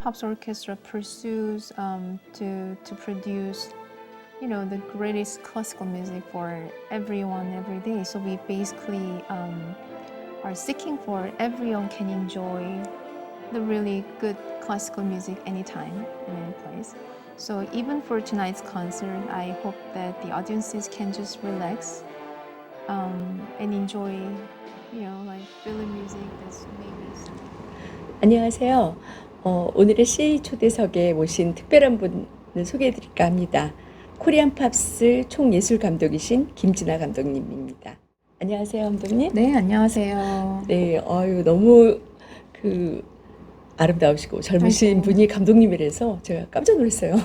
Pops Orchestra pursues to produce, you know, the greatest classical music for everyone every day. So we basically are seeking for everyone can enjoy the really good classical music anytime in any place. So even for tonight's concert, I hope that the audiences can just relax and enjoy, you know, like Philly music that's maybe. 안녕하세요. 오늘의 CA 초대석에 모신 특별한 분을 소개해드릴까 합니다. 코리안 팝스 총예술 감독이신 김진아 감독님입니다. 안녕하세요, 감독님. 네, 안녕하세요. 네, 너무 아름다우시고 젊으신 아이고. 분이 감독님이라서 제가 깜짝 놀랐어요.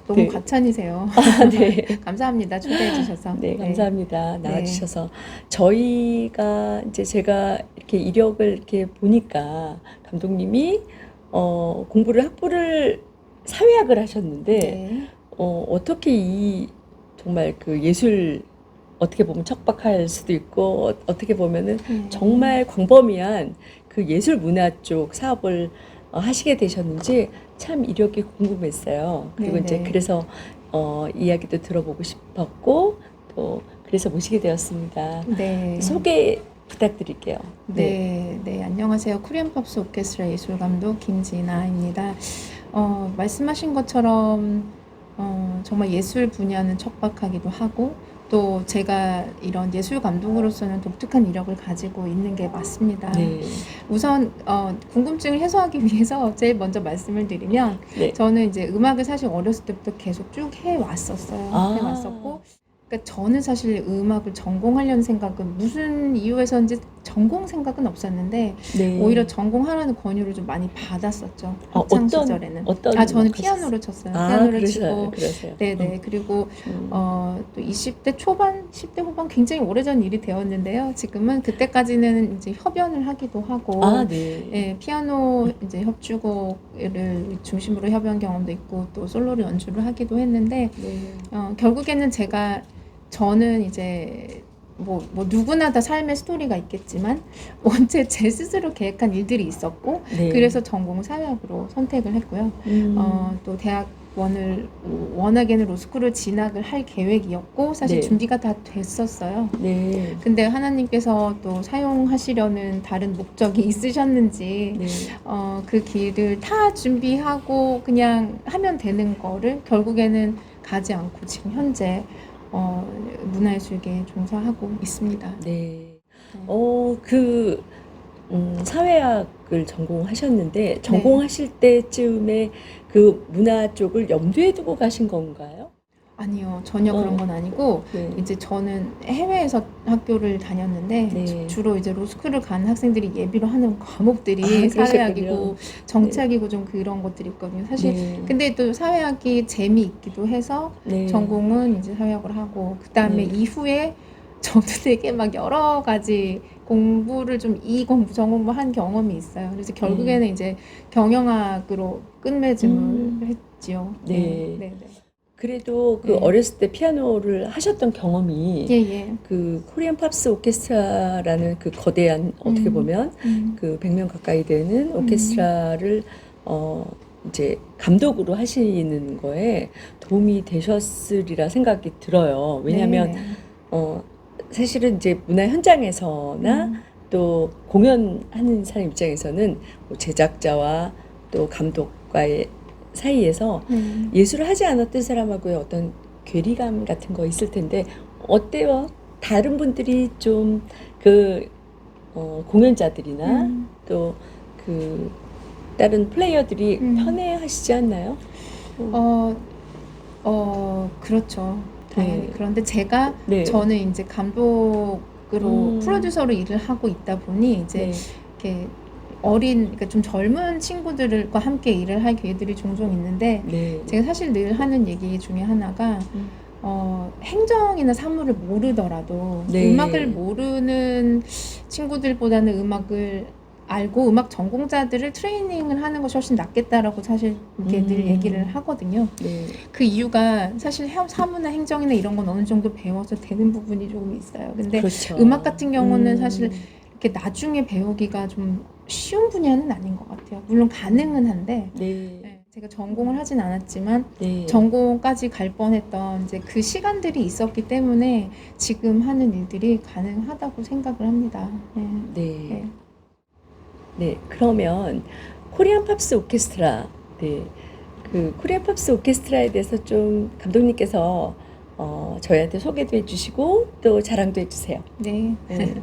너무 네. 과찬이세요. 네. 감사합니다. 초대해 주셔서. 네, 감사합니다. 나와주셔서. 저희가 이제 제가 이렇게 이력을 이렇게 보니까 감독님이 학부를 사회학을 하셨는데 네. 어떻게 정말 그 예술 어떻게 보면 척박할 수도 있고 어떻게 보면은 정말 광범위한 그 예술 문화 쪽 사업을 하시게 되셨는지 참 이력이 궁금했어요. 그리고 네네. 이제 그래서 이야기도 들어보고 싶었고 또 그래서 모시게 되었습니다. 네. 소개 부탁드릴게요. 네, 안녕하세요. 코리안 팝스 오케스트라 예술 감독 김진아입니다. 말씀하신 것처럼 정말 예술 분야는 척박하기도 하고 또 제가 이런 예술 감독으로서는 독특한 이력을 가지고 있는 게 맞습니다. 네. 우선 궁금증을 해소하기 위해서 제일 먼저 말씀을 드리면 네. 저는 이제 음악을 사실 어렸을 때부터 계속 쭉 해왔었어요. 해왔었고 그러니까 저는 사실 음악을 전공하려는 생각은 무슨 이유에서인지 전공 생각은 없었는데 네. 오히려 전공하라는 권유를 좀 많이 받았었죠. 학창 시절에는. 저는 피아노를 쳤어요. 피아노를 치고. 그러세요. 네네. 그리고 또 20대 초반, 10대 후반 굉장히 오래전 일이 되었는데요. 지금은 그때까지는 이제 협연을 하기도 하고, 네. 예, 피아노 이제 협주곡을 중심으로 협연 경험도 있고 또 솔로로 연주를 하기도 했는데 네. 결국에는 저는 이제 뭐 누구나 다 삶의 스토리가 있겠지만 원체 제 스스로 계획한 일들이 있었고 네. 그래서 전공 사회학으로 선택을 했고요. 또 원하게는 로스쿨을 진학을 할 계획이었고 사실 네. 준비가 다 됐었어요. 네. 근데 하나님께서 또 사용하시려는 다른 목적이 있으셨는지 네. 그 길을 다 준비하고 그냥 하면 되는 거를 결국에는 가지 않고 지금 현재 문화예술계에 종사하고 있습니다. 네. 사회학을 전공하셨는데 전공하실 때쯤에 그 문화 쪽을 염두에 두고 가신 건가요? 아니요, 전혀 그런 건 아니고 네. 이제 저는 해외에서 학교를 다녔는데 네. 주로 이제 로스쿨을 가는 학생들이 예비로 하는 과목들이 그러셨군요. 사회학이고 정치학이고 좀 그런 것들이 있거든요. 사실 네. 근데 또 사회학이 재미있기도 해서 네. 전공은 이제 사회학을 하고 그다음에 네. 이후에 저도 되게 막 여러 가지 공부를 좀 이 공부 저 공부 한 경험이 있어요. 그래서 결국에는 이제 경영학으로 끝맺음을 했지요. 네. 그래도 네. 어렸을 때 피아노를 하셨던 경험이 예. 그 코리안 팝스 오케스트라라는 그 거대한 어떻게 보면 그 100명 가까이 되는 오케스트라를 이제 감독으로 하시는 거에 도움이 되셨으리라 생각이 들어요. 왜냐하면 사실은 이제 문화 현장에서나 또 공연하는 사람 입장에서는 뭐 제작자와 또 감독과의 사이에서 예술을 하지 않았던 사람하고의 어떤 괴리감 같은 거 있을 텐데 어때요? 다른 분들이 좀 공연자들이나 또 그 다른 플레이어들이 편해하시지 않나요? 그렇죠. 당연히. 네. 그런데 네. 저는 이제 감독으로 프로듀서로 일을 하고 있다 보니 이제 이렇게 그러니까 좀 젊은 친구들과 함께 일을 할 기회들이 종종 있는데 제가 사실 늘 하는 얘기 중에 하나가 행정이나 사물을 모르더라도 음악을 모르는 친구들보다는 음악을 알고 음악 전공자들을 트레이닝을 하는 것이 훨씬 낫겠다라고 사실 이렇게 늘 얘기를 하거든요. 그 이유가 사실 사무나 행정이나 이런 건 어느 정도 배워서 되는 부분이 조금 있어요. 근데 그렇죠. 음악 같은 경우는 사실 이렇게 나중에 배우기가 좀 쉬운 분야는 아닌 것 같아요. 물론 가능은 한데 네. 네, 제가 전공을 하진 않았지만 네. 전공까지 갈 뻔했던 이제 그 시간들이 있었기 때문에 지금 하는 일들이 가능하다고 생각을 합니다. 네. 네. 네. 네. 그러면 코리안 팝스 오케스트라, 네. 그 코리안 팝스 오케스트라에 대해서 좀 감독님께서 저희한테 소개도 해주시고 또 자랑도 해주세요. 네. 네.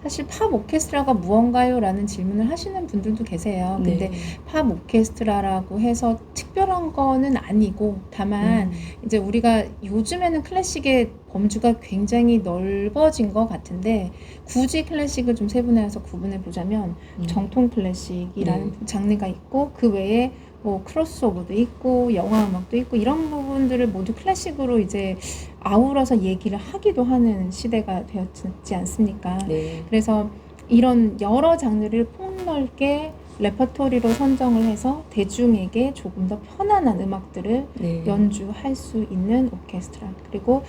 사실 팝 오케스트라가 무언가요? 라는 질문을 하시는 분들도 계세요. 근데 네. 팝 오케스트라라고 해서 특별한 거는 아니고 다만 이제 우리가 요즘에는 클래식의 범주가 굉장히 넓어진 것 같은데 굳이 클래식을 좀 세분화해서 구분해 보자면 정통 클래식이라는 장르가 있고 그 외에 뭐 크로스오버도 있고 영화 음악도 있고 이런 부분들을 모두 클래식으로 이제 아우러서 얘기를 하기도 하는 시대가 되었지 않습니까? 네. 그래서 이런 여러 장르를 폭넓게 레퍼토리로 선정을 해서 대중에게 조금 더 편안한 음악들을 네. 연주할 수 있는 오케스트라. 그리고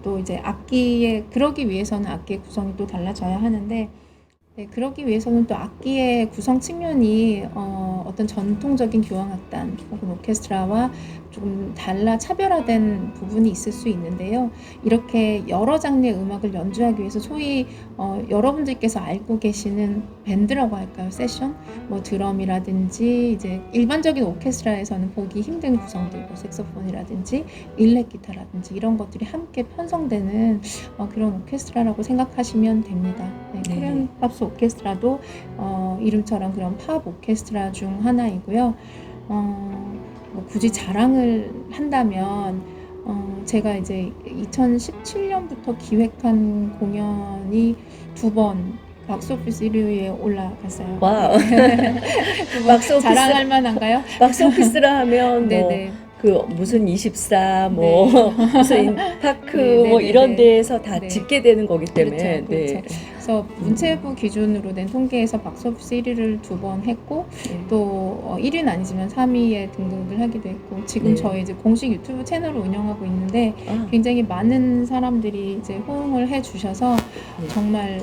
또 이제 악기에 그러기 위해서는 악기의 구성이 또 달라져야 하는데 네, 그러기 위해서는 또 악기의 구성 측면이 어떤 전통적인 교향악단 혹은 오케스트라와 조금 차별화된 부분이 있을 수 있는데요. 이렇게 여러 장르의 음악을 연주하기 위해서 소위 여러분들께서 알고 계시는 밴드라고 할까요? 세션? 뭐 드럼이라든지 이제 일반적인 오케스트라에서는 보기 힘든 구성들, 뭐 색소폰이라든지 일렉 기타라든지 이런 것들이 함께 편성되는 그런 오케스트라라고 생각하시면 됩니다. 네, 네. 코리안 팝스 오케스트라도 이름처럼 그런 팝 오케스트라 중 하나이고요. 뭐 굳이 자랑을 한다면 제가 이제 2017년부터 기획한 공연이 2번 박스오피스 1위에 올라갔어요. 와우. 두 번 박스 자랑할 만한가요? 박스 오피스라 하면 뭐 네네. 그 무슨 24 뭐 무슨 인파크 네, 뭐 네, 이런 네. 데에서 다 네. 집계 되는 거기 때문에 그렇죠, 그렇죠. 그래서 문체부 기준으로 된 통계에서 박스오피스 1위를 2번 했고 네. 또 1위는 아니지만 3위에 등극을 하기도 했고 지금 네. 저희 이제 공식 유튜브 채널을 운영하고 있는데 아, 굉장히 많은 사람들이 이제 호응을 해주셔서 네. 정말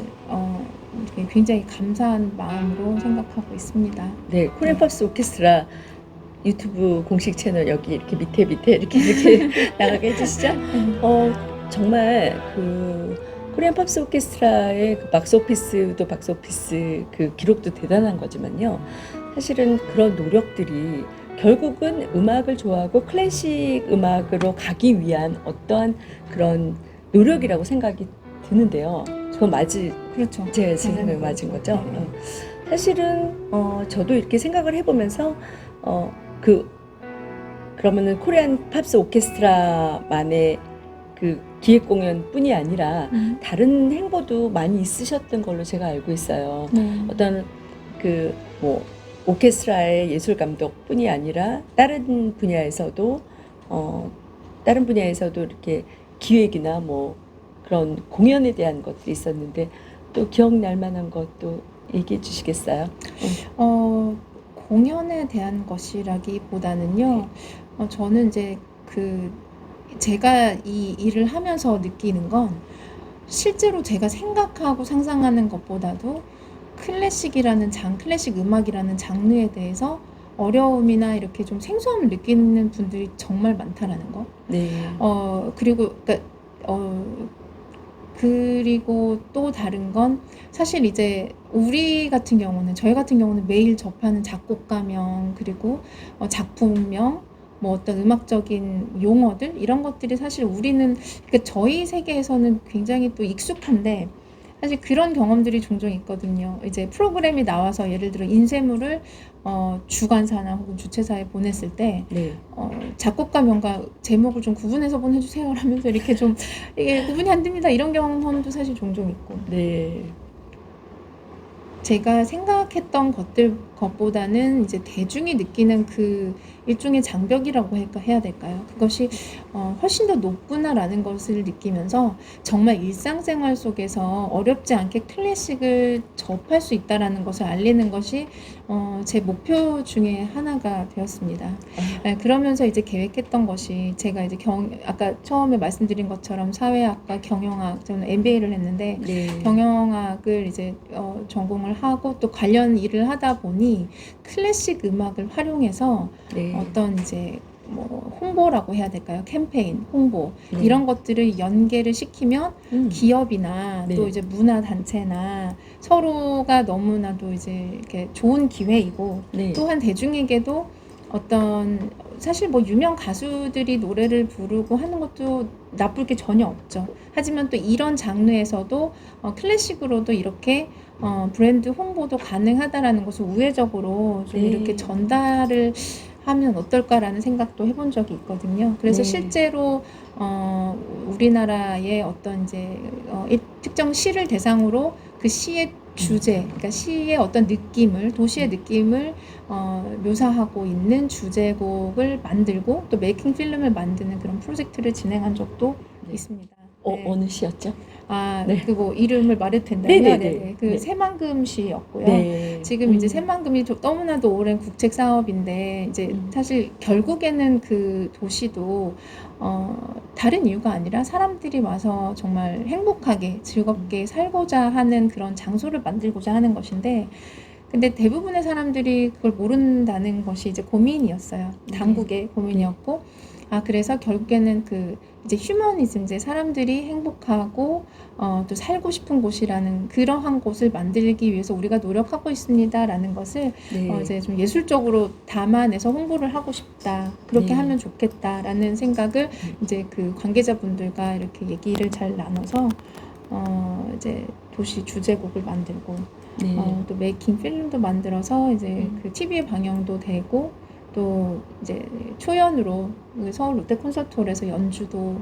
굉장히 감사한 마음으로 생각하고 있습니다. 네, 코리안 팝스 오케스트라 유튜브 공식 채널 여기 이렇게 밑에 이렇게 나가게 해주시죠. 정말 그 코리안 팝스 오케스트라의 그 박스오피스도 박스오피스 그 기록도 대단한 거지만요. 사실은 그런 노력들이 결국은 음악을 좋아하고 클래식 음악으로 가기 위한 어떠한 그런 노력이라고 생각이 드는데요. 그건 그렇죠. 제 생각에 맞은 거죠. 네. 사실은 저도 이렇게 생각을 해보면서 그러면은 코리안 팝스 오케스트라만의 그 기획 공연뿐이 아니라 다른 행보도 많이 있으셨던 걸로 제가 알고 있어요. 네. 어떤 그 뭐 오케스트라의 예술 감독뿐이 아니라 다른 분야에서도 이렇게 기획이나 뭐 그런 공연에 대한 것들이 있었는데 또 기억날 만한 것도 얘기해 주시겠어요? 공연에 대한 것이라기보다는요. 저는 이제 제가 이 일을 하면서 느끼는 건 실제로 제가 생각하고 상상하는 것보다도 클래식 음악이라는 장르에 대해서 어려움이나 이렇게 좀 생소함을 느끼는 분들이 정말 많다라는 거. 네. 그리고 또 다른 건 사실 이제 저희 같은 경우는 매일 접하는 작곡가명 그리고 작품명 뭐 어떤 음악적인 용어들 이런 것들이 사실 우리는 그러니까 저희 세계에서는 굉장히 또 익숙한데 사실 그런 경험들이 종종 있거든요. 이제 프로그램이 나와서 예를 들어 인쇄물을 주관사나 혹은 주최사에 보냈을 때 네. 작곡가 명과 제목을 좀 구분해서 보내주세요 하면서 이렇게 좀 이게 구분이 안 됩니다 이런 경험도 사실 종종 있고 네. 제가 생각했던 것들 것보다는 이제 대중이 느끼는 그 일종의 장벽이라고 해야 될까요? 그것이 훨씬 더 높구나라는 것을 느끼면서 정말 일상생활 속에서 어렵지 않게 클래식을 접할 수 있다라는 것을 알리는 것이 제 목표 중에 하나가 되었습니다. 네, 그러면서 이제 계획했던 것이 제가 이제 아까 처음에 말씀드린 것처럼 사회학과 경영학, 저는 MBA를 했는데 네. 경영학을 이제 전공을 하고 또 관련 일을 하다 보니 클래식 음악을 활용해서 네. 어떤 이제 뭐 홍보라고 해야 될까요? 캠페인, 홍보 네. 이런 것들을 연계를 시키면 기업이나 네. 또 이제 문화 단체나 서로가 너무나도 이제 이렇게 좋은 기회이고 네. 또한 대중에게도 어떤 사실 뭐 유명 가수들이 노래를 부르고 하는 것도 나쁠 게 전혀 없죠. 하지만 또 이런 장르에서도 클래식으로도 이렇게 브랜드 홍보도 가능하다라는 것을 우회적으로 좀 네. 이렇게 전달을 하면 어떨까라는 생각도 해본 적이 있거든요. 그래서 네. 실제로 우리나라의 어떤 이제 특정 시를 대상으로 그 시의 주제, 그러니까 시의 어떤 느낌을, 도시의 느낌을 묘사하고 있는 주제곡을 만들고 또 메이킹 필름을 만드는 그런 프로젝트를 진행한 적도 네. 있습니다. 네. 어느 시였죠? 네. 그거 이름을 말해도 된다면 네네네. 그 네. 새만금 시였고요. 네. 지금 이제 새만금이 너무나도 오랜 국책 사업인데 이제 사실 결국에는 그 도시도 다른 이유가 아니라 사람들이 와서 정말 행복하게 즐겁게 살고자 하는 그런 장소를 만들고자 하는 것인데 근데 대부분의 사람들이 그걸 모른다는 것이 이제 고민이었어요. 당국의 고민이었고 그래서 결국에는 그 이제 휴머니즘, 이제 사람들이 행복하고 또 살고 싶은 곳이라는 그러한 곳을 만들기 위해서 우리가 노력하고 있습니다라는 것을 네. 이제 좀 예술적으로 담아내서 홍보를 하고 싶다. 그렇게 네. 하면 좋겠다라는 생각을 이제 그 관계자분들과 이렇게 얘기를 잘 나눠서 이제 도시 주제곡을 만들고 네. 또 메이킹 필름도 만들어서 이제 그 TV에 방영도 되고 또 이제 초연으로 서울 롯데 콘서트홀에서 연주도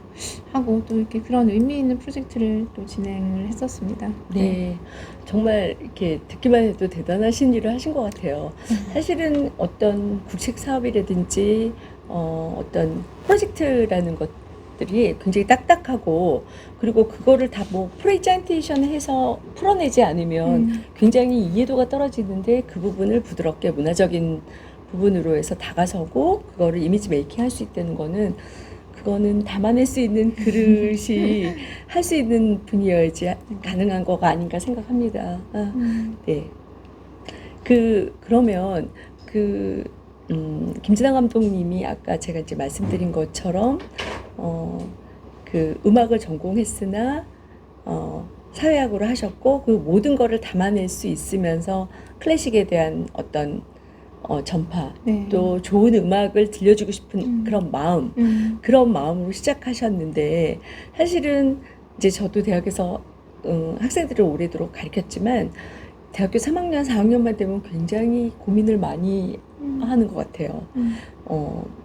하고 또 이렇게 그런 의미 있는 프로젝트를 또 진행을 했었습니다. 네. 정말 이렇게 듣기만 해도 대단하신 일을 하신 것 같아요. 사실은 어떤 국책 사업이라든지 어떤 프로젝트라는 것들이 굉장히 딱딱하고 그리고 그거를 다 뭐 프레젠테이션 해서 풀어내지 않으면 굉장히 이해도가 떨어지는데 그 부분을 부드럽게 문화적인 부분으로 해서 다가서고 그거를 이미지 메이킹 할 수 있다는 거는 그거는 담아낼 수 있는 그릇이 할 수 있는 분이어야지 가능한 거가 아닌가 생각합니다. 네. 그러면 김진아 감독님이 아까 제가 이제 말씀드린 것처럼 그 음악을 전공했으나 사회학으로 하셨고 그 모든 거를 담아낼 수 있으면서 클래식에 대한 어떤 전파, 네. 또 좋은 음악을 들려주고 싶은 그런 마음, 그런 마음으로 시작하셨는데 사실은 이제 저도 대학에서 학생들을 오래도록 가르쳤지만 대학교 3학년, 4학년만 되면 굉장히 고민을 많이 하는 것 같아요.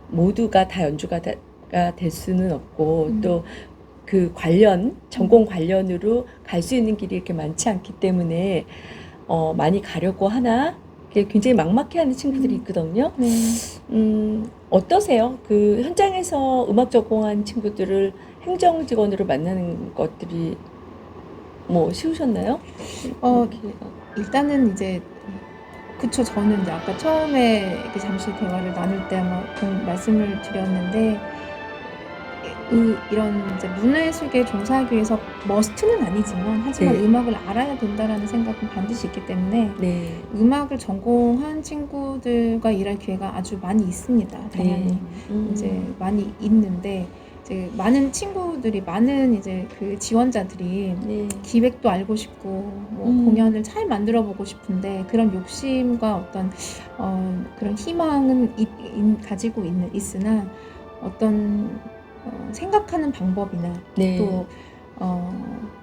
모두가 다 연주가 될 수는 없고 또 그 전공 관련으로 갈 수 있는 길이 이렇게 많지 않기 때문에 많이 가려고 하나 굉장히 막막해하는 친구들이 있거든요. 네. 어떠세요? 그 현장에서 음악 전공한 친구들을 행정 직원으로 만나는 것들이 뭐 쉬우셨나요? 일단은 이제 그쵸. 저는 이제 아까 처음에 이렇게 잠시 대화를 나눌 때 아마 말씀을 드렸는데 이런 이제 문화예술계에 종사하기 위해서 머스트는 아니지만 하지만 네. 음악을 알아야 된다라는 생각은 반드시 있기 때문에 네. 음악을 전공한 친구들과 일할 기회가 아주 많이 있습니다. 당연히 이제 많이 있는데 이제 많은 친구들이 많은 이제 그 지원자들이 네. 기획도 알고 싶고 뭐 공연을 잘 만들어 보고 싶은데 그런 욕심과 어떤 그런 희망은 가지고 있으나 어떤 생각하는 방법이나 네. 또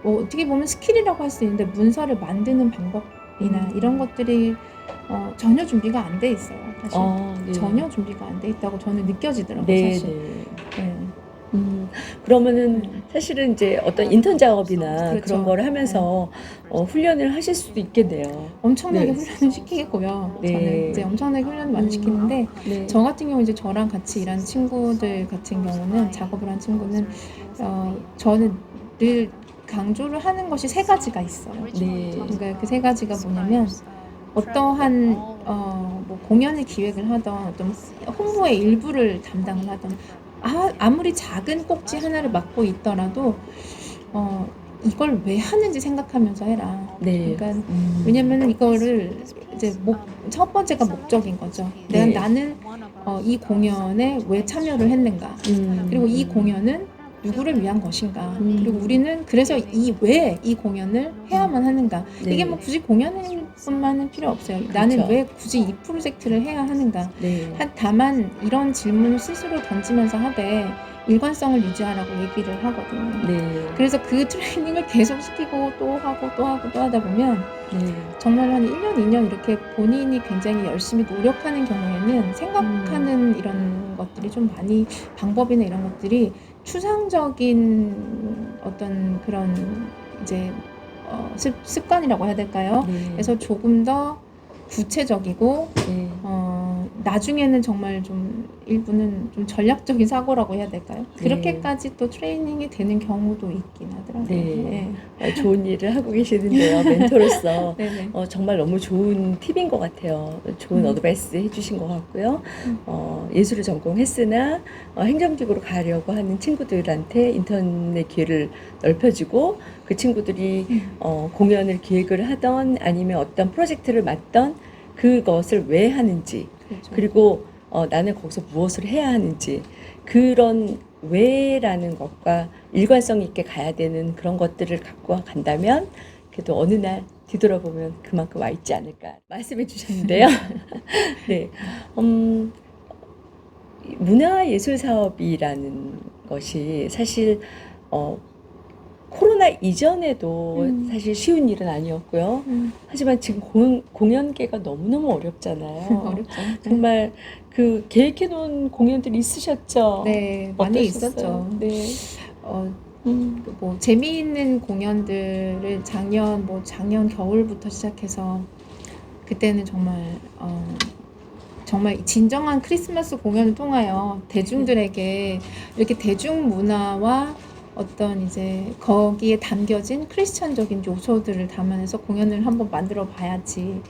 뭐 어떻게 보면 스킬이라고 할 수 있는데 문서를 만드는 방법이나 이런 것들이 전혀 준비가 안 돼 있어요. 사실 네. 전혀 준비가 안 돼 있다고 저는 느껴지더라고요. 네, 사실. 네. 네. 그러면은 사실은 이제 어떤 인턴 작업이나 그렇죠. 그런 거를 하면서 훈련을 하실 수도 있겠네요. 엄청나게 네. 훈련을 시키고요. 네. 저는 이제 엄청나게 훈련을 많이 시키는데 네. 저 같은 경우 이제 저랑 같이 일하는 친구들 같은 경우는 작업을 한 친구는 저는 늘 강조를 하는 것이 세 가지가 있어요. 네. 그러니까 그 세 가지가 뭐냐면 어떠한 뭐 공연을 기획을 하던 어떤 홍보의 일부를 담당을 하던 아무리 작은 꼭지 하나를 맡고 있더라도 이걸 왜 하는지 생각하면서 해라. 네. 그러니까 왜냐면 이거를 이제 첫 번째가 목적인 거죠. 네. 나는 이 공연에 왜 참여를 했는가. 그리고 이 공연은 누구를 위한 것인가. 그리고 우리는 그래서 왜 이 공연을 해야만 하는가. 네. 이게 뭐 굳이 공연뿐만은 필요 없어요. 그렇죠. 나는 왜 굳이 이 프로젝트를 해야 하는가. 네. 다만 이런 질문을 스스로 던지면서 하되 일관성을 유지하라고 얘기를 하거든요. 네. 그래서 그 트레이닝을 계속 시키고 또 하고 또 하고 또 하다 보면 네. 정말 한 1년, 2년 이렇게 본인이 굉장히 열심히 노력하는 경우에는 생각하는 이런 것들이 좀 많이 방법이나 이런 것들이 추상적인 어떤 그런 이제 습관이라고 해야 될까요? 네. 그래서 조금 더 구체적이고 네. 나중에는 정말 좀 일부는 좀 전략적인 사고라고 해야 될까요? 네. 그렇게까지 또 트레이닝이 되는 경우도 있긴 하더라고요. 네. 좋은 일을 하고 계시는데요. 멘토로서 네네. 정말 너무 좋은 팁인 것 같아요. 좋은 어드바이스 해주신 것 같고요. 예술을 전공했으나 행정직으로 가려고 하는 친구들한테 인턴의 기회를 넓혀주고 그 친구들이 공연을 기획을 하던 아니면 어떤 프로젝트를 맡던 그것을 왜 하는지 그렇죠. 그리고 나는 거기서 무엇을 해야 하는지 그런 왜라는 것과 일관성 있게 가야 되는 그런 것들을 갖고 간다면 그래도 어느 날 뒤돌아보면 그만큼 와 있지 않을까 말씀해 주셨는데요. 네, 문화예술 사업이라는 것이 사실 코로나 이전에도 사실 쉬운 일은 아니었고요. 하지만 지금 공연계가 너무너무 어렵잖아요. 어렵죠. 정말 그 계획해 놓은 공연들이 있으셨죠? 네, 많이 어떠셨어요? 있었죠. 네. 뭐 재미있는 공연들을 작년 겨울부터 시작해서 그때는 정말 진정한 크리스마스 공연을 통하여 대중들에게 이렇게 대중문화와 어떤 이제 거기에 담겨진 크리스천적인 요소들을 담아내서 공연을 한번 만들어 봐야지.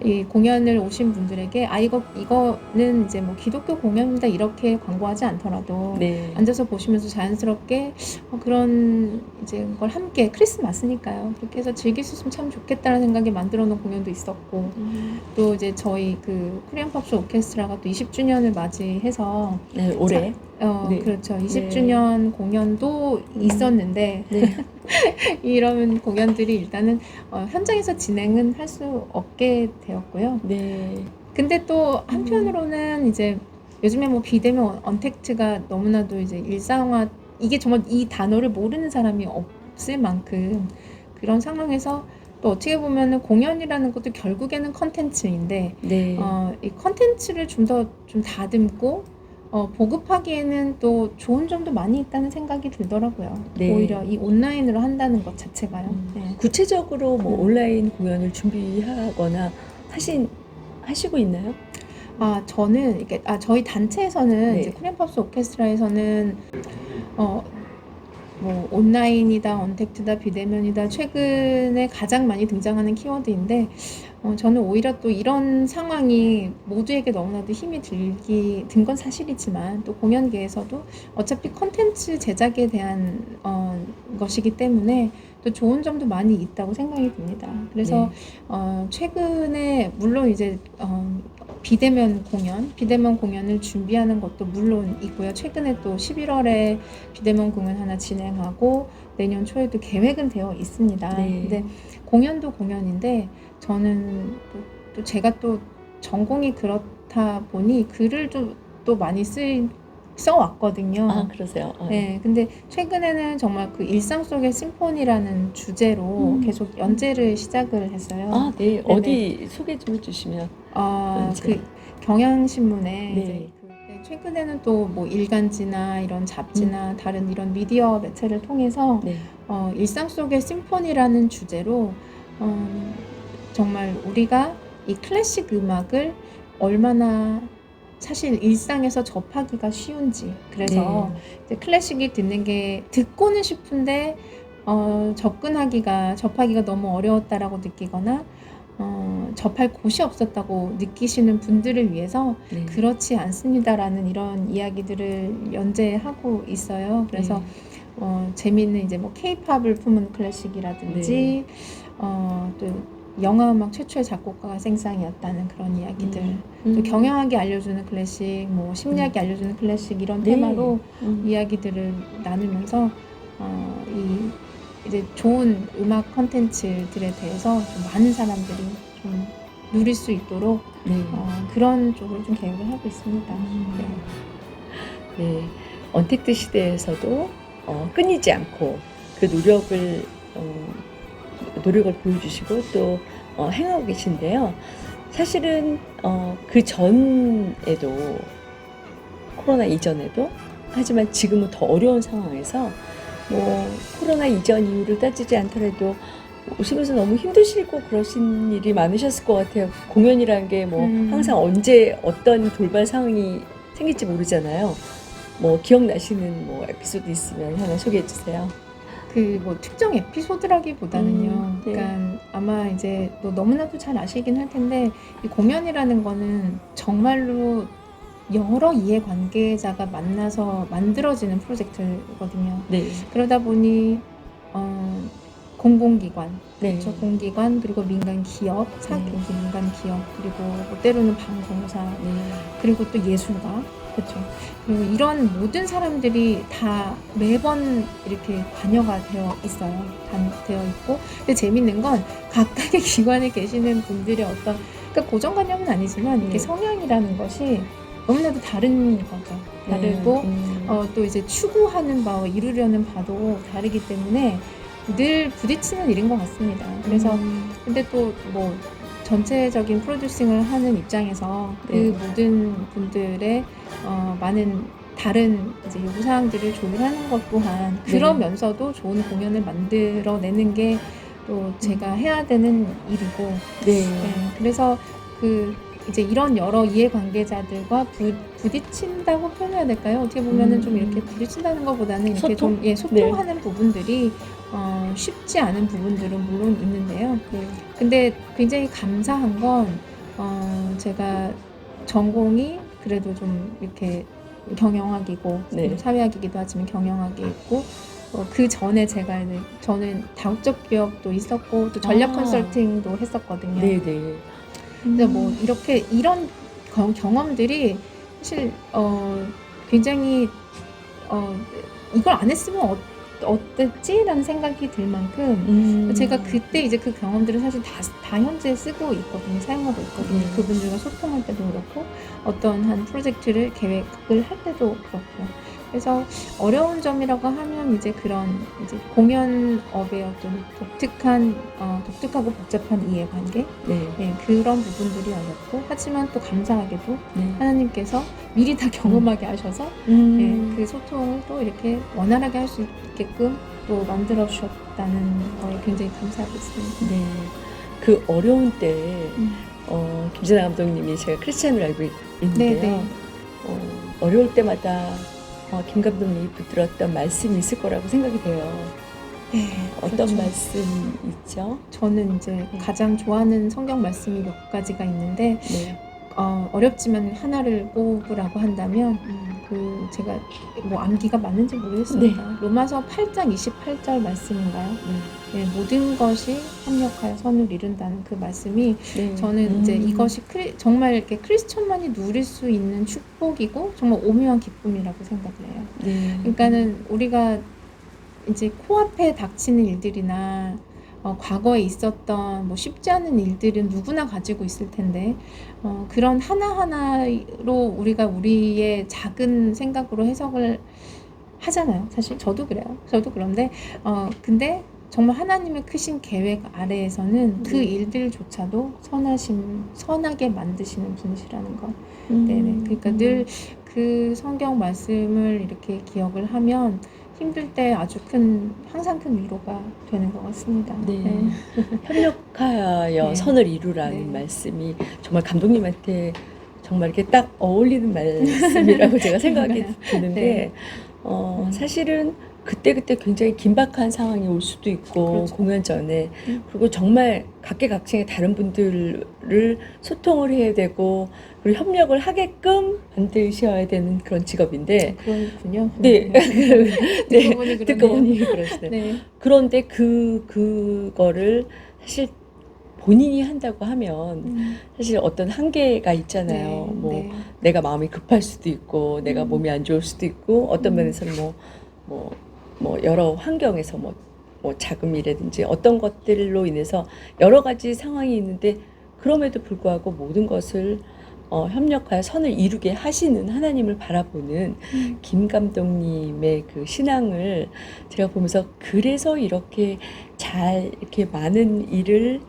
이 공연을 오신 분들에게 이거는 이제 뭐 기독교 공연입니다 이렇게 광고하지 않더라도 네. 앉아서 보시면서 자연스럽게 그런 이제 걸 함께 크리스마스니까요. 그렇게 해서 즐길 수 있으면 참 좋겠다는 생각에 만들어 놓은 공연도 있었고 또 이제 저희 그 코리안 팝스 오케스트라가 또 20주년을 맞이해서 네, 올해. 네. 그렇죠. 20주년 공연도 있었는데 네. 이런 공연들이 일단은 현장에서 진행은 할 수 없게 되었고요. 네. 근데 또 한편으로는 이제 요즘에 뭐 비대면 언택트가 너무나도 이제 일상화 이게 정말 이 단어를 모르는 사람이 없을 만큼 그런 상황에서 또 어떻게 보면은 공연이라는 것도 결국에는 컨텐츠인데 네. 이 컨텐츠를 좀 더 좀 다듬고 보급하기에는 또 좋은 점도 많이 있다는 생각이 들더라고요. 네. 오히려 이 온라인으로 한다는 것 자체가요. 네. 구체적으로 뭐 온라인 공연을 준비하거나 하시고 있나요? 저는 이렇게 저희 단체에서는 네. 이제 코리안 팝스 오케스트라에서는 뭐 온라인이다, 언택트다, 비대면이다 최근에 가장 많이 등장하는 키워드인데 저는 오히려 또 이런 상황이 모두에게 너무나도 힘이 든 건 사실이지만 또 공연계에서도 어차피 컨텐츠 제작에 대한 것이기 때문에 또 좋은 점도 많이 있다고 생각이 듭니다. 그래서 최근에 물론 이제 비대면 공연을 준비하는 것도 물론 있고요. 최근에 또 11월에 비대면 공연 하나 진행하고 내년 초에도 계획은 되어 있습니다. 네. 근데 공연도 공연인데 저는 또 제가 또 전공이 그렇다 보니 글을 또 많이 써왔거든요. 그러세요? 네, 근데 최근에는 정말 그 일상 속의 심포니라는 주제로 계속 연재를 시작을 했어요. 네. 네네. 어디 소개 좀 해주시면. 그 경향신문에 네. 이제 최근에는 또 뭐 일간지나 이런 잡지나 다른 이런 미디어 매체를 통해서 네. 일상 속의 심포니라는 주제로 정말 우리가 이 클래식 음악을 얼마나 사실 일상에서 접하기가 쉬운지, 그래서 네. 이제 클래식이 듣는 게 듣고는 싶은데 접하기가 너무 어려웠다라고 느끼거나 접할 곳이 없었다고 느끼시는 분들을 위해서 네. 그렇지 않습니다라는 이런 이야기들을 연재하고 있어요. 그래서 재미있는 이제 뭐 케이팝을 품은 클래식이라든지 또 영화음악 최초의 작곡가가 생상이었다는 그런 이야기들, 또 경영학이 알려주는 클래식, 뭐 심리학이 알려주는 클래식 이런 네. 테마로 이야기들을 나누면서 이제 좋은 음악 컨텐츠들에 대해서 좀 많은 사람들이 좀 누릴 수 있도록 네. 그런 쪽을 좀 계획을 하고 있습니다. 네. 네. 언택트 시대에서도 끊이지 않고 그 노력을 보여주시고 또 행하고 계신데요. 사실은 그 전에도, 코로나 이전에도, 하지만 지금은 더 어려운 상황에서 뭐 코로나 이전 이후를 따지지 않더라도 오시면서 너무 힘드시고 그러신 일이 많으셨을 것 같아요. 공연이라는 게 뭐 항상 언제 어떤 돌발 상황이 생길지 모르잖아요. 뭐 기억나시는 뭐 에피소드 있으면 하나 소개해 주세요. 그 뭐 특정 에피소드라기보다는요. 네. 그러니까 아마 이제 또 너무나도 잘 아시긴 할 텐데, 이 공연이라는 거는 정말로 여러 이해관계자가 만나서 만들어지는 프로젝트거든요. 네. 그러다 보니 공공기관, 네. 그렇죠. 공기관, 그리고 민간 기업, 이제 민간 기업, 그리고 뭐 때로는 방송사, 그리고 또 예술가, 그렇죠. 그리고 이런 모든 사람들이 다 매번 이렇게 관여가 되어 있어요. 되어 있고, 근데 재밌는 건 각각의 기관에 계시는 분들의 그러니까 고정관념은 아니지만 이게 성향이라는 것이 너무나도 다른 거죠. 다르고 또 이제 추구하는 바와 이루려는 바도 다르기 때문에 늘 부딪히는 일인 것 같습니다. 그래서 근데 또 뭐 전체적인 프로듀싱을 하는 입장에서 그 모든 분들의 많은 다른 이제 요구사항들을 조율하는 것 또한 그러면서도 좋은 공연을 만들어내는 게 또 제가 해야 되는 일이고, 그래서 이제 이런 여러 이해관계자들과 부딪힌다고 표현해야 될까요? 어떻게 보면은 좀 이렇게 부딪힌다는 것보다는 이렇게 소통? 좀 소통하는 부분들이 쉽지 않은 부분들은 물론 있는데요. 근데 굉장히 감사한 건 제가 전공이 그래도 좀 이렇게 경영학이고 사회학이기도 하지만 경영학이 있고, 그 전에 저는 다국적 기업도 있었고 또 전략 컨설팅도 했었거든요. 네네. 근데 뭐 이런 경험들이 사실 굉장히 이걸 안 했으면 어땠지라는 생각이 들 만큼 제가 그때 이제 그 경험들을 사실 다 현재 쓰고 있거든요. 사용하고 있거든요. 그분들과 소통할 때도 그렇고 어떤 한 프로젝트를 계획을 할 때도 그렇고요. 그래서 어려운 점이라고 하면 이제 그런 이제 공연업의 어떤 독특하고 복잡한 이해관계, 그런 부분들이 어렵고, 하지만 또 감사하게도 하나님께서 미리 다 경험하게 하셔서 그 소통을 또 이렇게 원활하게 할 수 있게끔 또 만들어 주셨다는 거에 굉장히 감사하고 있습니다. 네. 그 어려운 때에 김진아 감독님이, 제가 크리스찬을 알고 있는데요. 어려울 때마다 김 감독님이 붙들었던 말씀이 있을 거라고 생각이 돼요. 어떤 그렇죠. 말씀 있죠? 저는 이제 가장 좋아하는 성경 말씀이 몇 가지가 있는데, 어렵지만 하나를 뽑으라고 한다면 제가 뭐 암기가 맞는지 모르겠습니다. 로마서 8장 28절 말씀인가요? 모든 것이 협력하여 선을 이룬다는 그 말씀이 저는 이제 이것이 정말 이렇게 크리스천만이 누릴 수 있는 축복이고 정말 오묘한 기쁨이라고 생각을 해요. 그러니까는 우리가 이제 코앞에 닥치는 일들이나 과거에 있었던 뭐 쉽지 않은 일들은 누구나 가지고 있을 텐데, 그런 하나하나로 우리가 우리의 작은 생각으로 해석을 하잖아요. 사실 저도 그래요. 저도 그런데 근데 정말 하나님의 크신 계획 아래에서는 그 일들조차도 선하게 만드시는 분이시라는 것. 네네. 그러니까 늘 그 성경 말씀을 이렇게 기억을 하면 힘들 때 아주 항상 큰 위로가 되는 것 같습니다. 네. 네. 협력하여 네. 선을 이루라는 네. 말씀이 정말 감독님한테 정말 이렇게 딱 어울리는 말씀이라고 제가 생각이 드는 네. 게 사실은 그때그때 굉장히 긴박한 상황이 올 수도 있고 그렇죠. 공연 전에 그리고 정말 각계각층의 다른 분들을 소통을 해야 되고 그리고 협력을 하게끔 만드셔야 되는 그런 직업인데 그렇군요. 네. 듣고 보니 그러네요. 듣고 보니 그러시네. 네. 그런데 그거를 사실 본인이 한다고 하면 사실 어떤 한계가 있잖아요. 네. 뭐 네. 내가 마음이 급할 수도 있고 내가 몸이 안 좋을 수도 있고 어떤 면에서는 뭐 여러 환경에서 뭐 자금이라든지 어떤 것들로 인해서 여러 가지 상황이 있는데 그럼에도 불구하고 모든 것을 협력하여 선을 이루게 하시는 하나님을 바라보는 김 감독님의 그 신앙을 제가 보면서 그래서 이렇게 잘 이렇게 많은 일을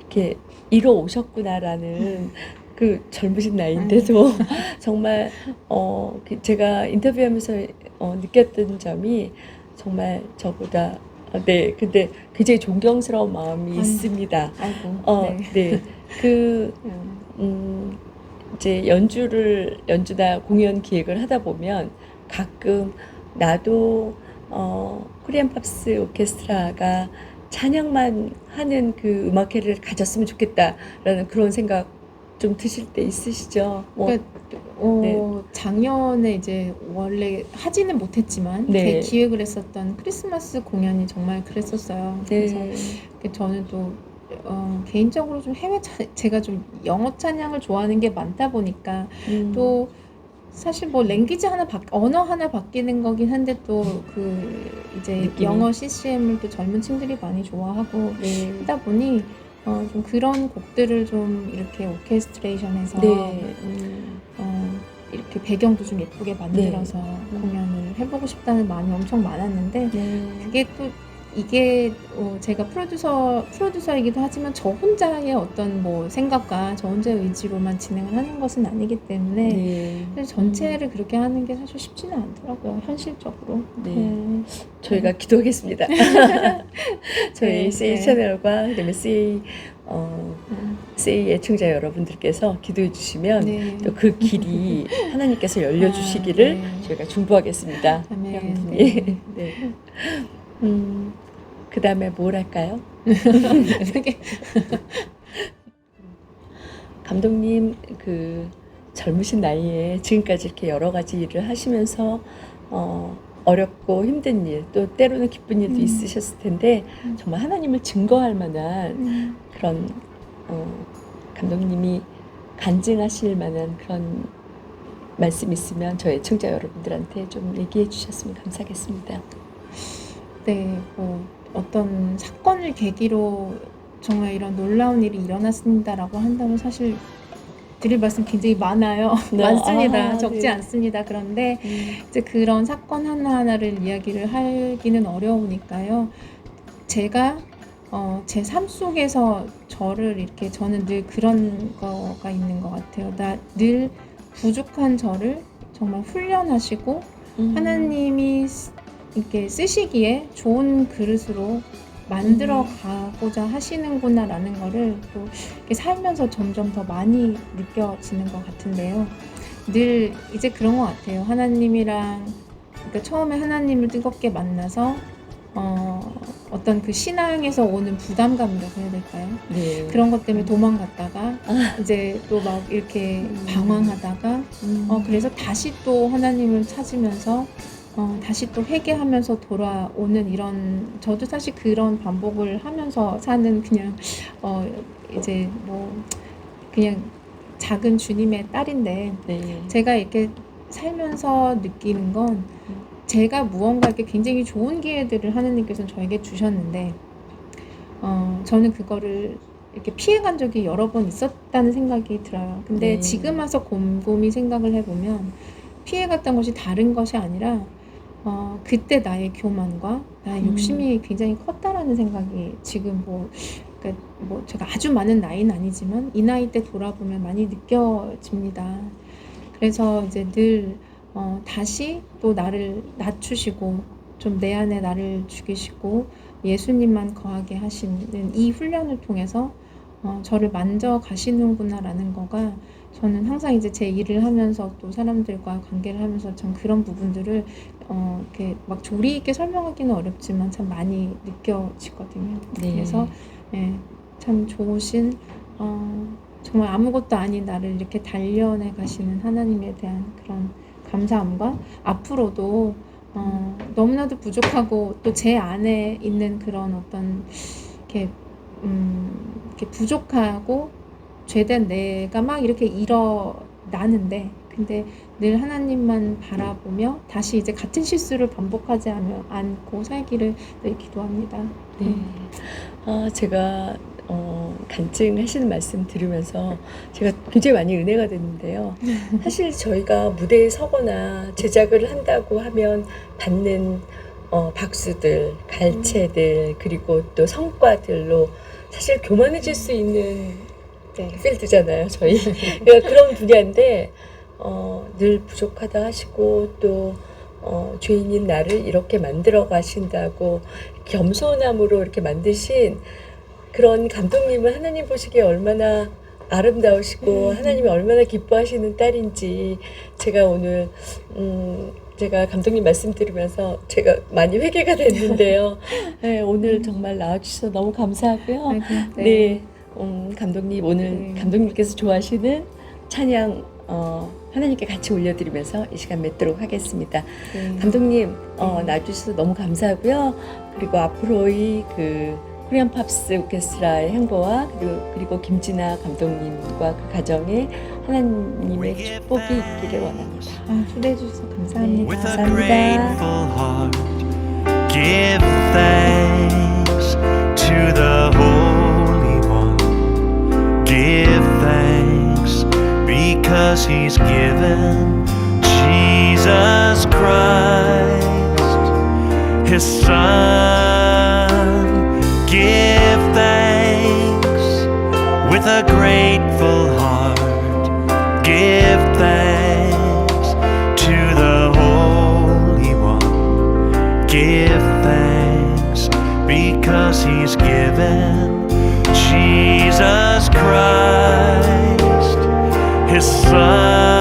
이렇게 이뤄 오셨구나라는 그 젊으신 나이인데도 정말 제가 인터뷰하면서 느꼈던 점이 정말 저보다 네 근데 굉장히 존경스러운 마음이 있습니다. 아이고. 네. 이제 연주나 공연 기획을 하다 보면 가끔 나도 코리안 팝스 오케스트라가 찬양만 하는 그 음악회를 가졌으면 좋겠다라는 그런 생각 좀 드실 때 있으시죠? 그러니까 네. 작년에 이제 원래 하지는 못했지만 네. 기획을 했었던 크리스마스 공연이 정말 그랬었어요. 그래서 저는 또 개인적으로 좀 제가 좀 영어 찬양을 좋아하는 게 많다 보니까 또 사실 뭐 랭귀지 언어 하나 바뀌는 거긴 한데 또 이제 느낌이. 영어 CCM을 또 젊은 층들이 많이 좋아하고 하다 보니 좀 그런 곡들을 좀 이렇게 오케스트레이션해서 이렇게 배경도 좀 예쁘게 만들어서 공연을 해보고 싶다는 마음이 엄청 많았는데 그게 또 이게 제가 프로듀서이기도 하지만 저 혼자의 어떤 뭐 생각과 저 혼자의 의지로만 진행을 하는 것은 아니기 때문에 전체를 그렇게 하는 게 사실 쉽지는 않더라고요, 현실적으로. 저희가 기도하겠습니다. 저희 세이 채널과 그다음에 세이 애청자 여러분들께서 기도해 주시면 또 그 길이 하나님께서 열려주시기를 저희가 중보하겠습니다. 아멘. 그 다음에 뭘 할까요? 감독님 그 젊으신 나이에 지금까지 이렇게 여러 가지 일을 하시면서 어렵고 힘든 일, 또 때로는 기쁜 일도 있으셨을 텐데 정말 하나님을 증거할 만한 그런 감독님이 간증하실 만한 그런 말씀 있으면 저희 애청자 여러분들한테 좀 얘기해 주셨으면 감사하겠습니다. 네, 어떤 사건을 계기로 정말 이런 놀라운 일이 일어났습니다라고 한다면 사실 드릴 말씀 굉장히 많아요. 많습니다. 적지 않습니다. 그런데 이제 그런 사건 하나하나를 이야기를 하기는 어려우니까요. 제가 제 삶 속에서 저는 늘 그런 거가 있는 것 같아요. 늘 부족한 저를 정말 훈련하시고 하나님이 이렇게 쓰시기에 좋은 그릇으로 만들어 가고자 하시는구나라는 거를 또 이렇게 살면서 점점 더 많이 느껴지는 것 같은데요. 늘 이제 그런 것 같아요. 하나님이랑 그러니까 처음에 하나님을 뜨겁게 만나서 어떤 그 신앙에서 오는 부담감이라고 해야 될까요? 그런 것 때문에 도망갔다가 이제 또 막 이렇게 방황하다가 그래서 다시 또 하나님을 찾으면서 다시 또 회개하면서 돌아오는 저도 사실 그런 반복을 하면서 사는 그냥 이제 뭐 그냥 작은 주님의 딸인데 제가 이렇게 살면서 느끼는 건 제가 무언가 이렇게 굉장히 좋은 기회들을 하느님께서 저에게 주셨는데 저는 그거를 이렇게 피해간 적이 여러 번 있었다는 생각이 들어요. 근데 지금 와서 곰곰이 생각을 해보면 피해갔던 것이 다른 것이 아니라 그때 나의 교만과 나의 욕심이 굉장히 컸다라는 생각이 지금 그러니까 제가 아주 많은 나이는 아니지만 이 나이 때 돌아보면 많이 느껴집니다. 그래서 이제 늘 다시 또 나를 낮추시고 좀 내 안에 나를 죽이시고 예수님만 거하게 하시는 이 훈련을 통해서 저를 만져 가시는구나라는 거가 저는 항상 이제 제 일을 하면서 또 사람들과 관계를 하면서 참 그런 부분들을 이렇게 막 조리 있게 설명하기는 어렵지만 참 많이 느껴지거든요. 네. 그래서 참 좋으신 정말 아무것도 아닌 나를 이렇게 단련해 가시는 하나님에 대한 그런 감사함과 앞으로도 너무나도 부족하고 또 제 안에 있는 그런 어떤 이렇게 부족하고 죄된 내가 막 이렇게 일어나는데 근데 늘 하나님만 바라보며 다시 이제 같은 실수를 반복하지 않고 살기를 늘 기도합니다. 네. 제가 간증하시는 말씀 들으면서 제가 굉장히 많이 은혜가 됐는데요. 사실 저희가 무대에 서거나 제작을 한다고 하면 받는 박수들, 갈채들, 그리고 또 성과들로 사실 교만해질 수 있는 필드잖아요, 저희. 그러니까 그런 분야인데 늘 부족하다 하시고 또 죄인인 나를 이렇게 만들어 가신다고 겸손함으로 이렇게 만드신 그런 감독님은 하나님 보시기에 얼마나 아름다우시고 하나님이 얼마나 기뻐하시는 딸인지 제가 오늘 제가 감독님 말씀 들으면서 제가 많이 회개가 됐는데요. 네, 오늘 정말 나와주셔서 너무 감사하고요. 네, 감독님 오늘 감독님께서 좋아하시는 찬양 하나님께 같이 올려드리면서 이 시간 맺도록 하겠습니다. 감독님 나와주셔서 너무 감사하고요. 그리고 앞으로의 코리안 팝스 오케스트라의 행보와 그리고 김진아 감독님과 그 가정에 하나님의 축복이 있기를 원합니다. 초대해 주셔서 감사합니다. With a grateful heart, give thanks to the Holy One. Give thanks because He's given Jesus Christ, His Son. Give thanks with a grateful heart. Give thanks to the Holy One. Give thanks because He's given Jesus Christ, His Son.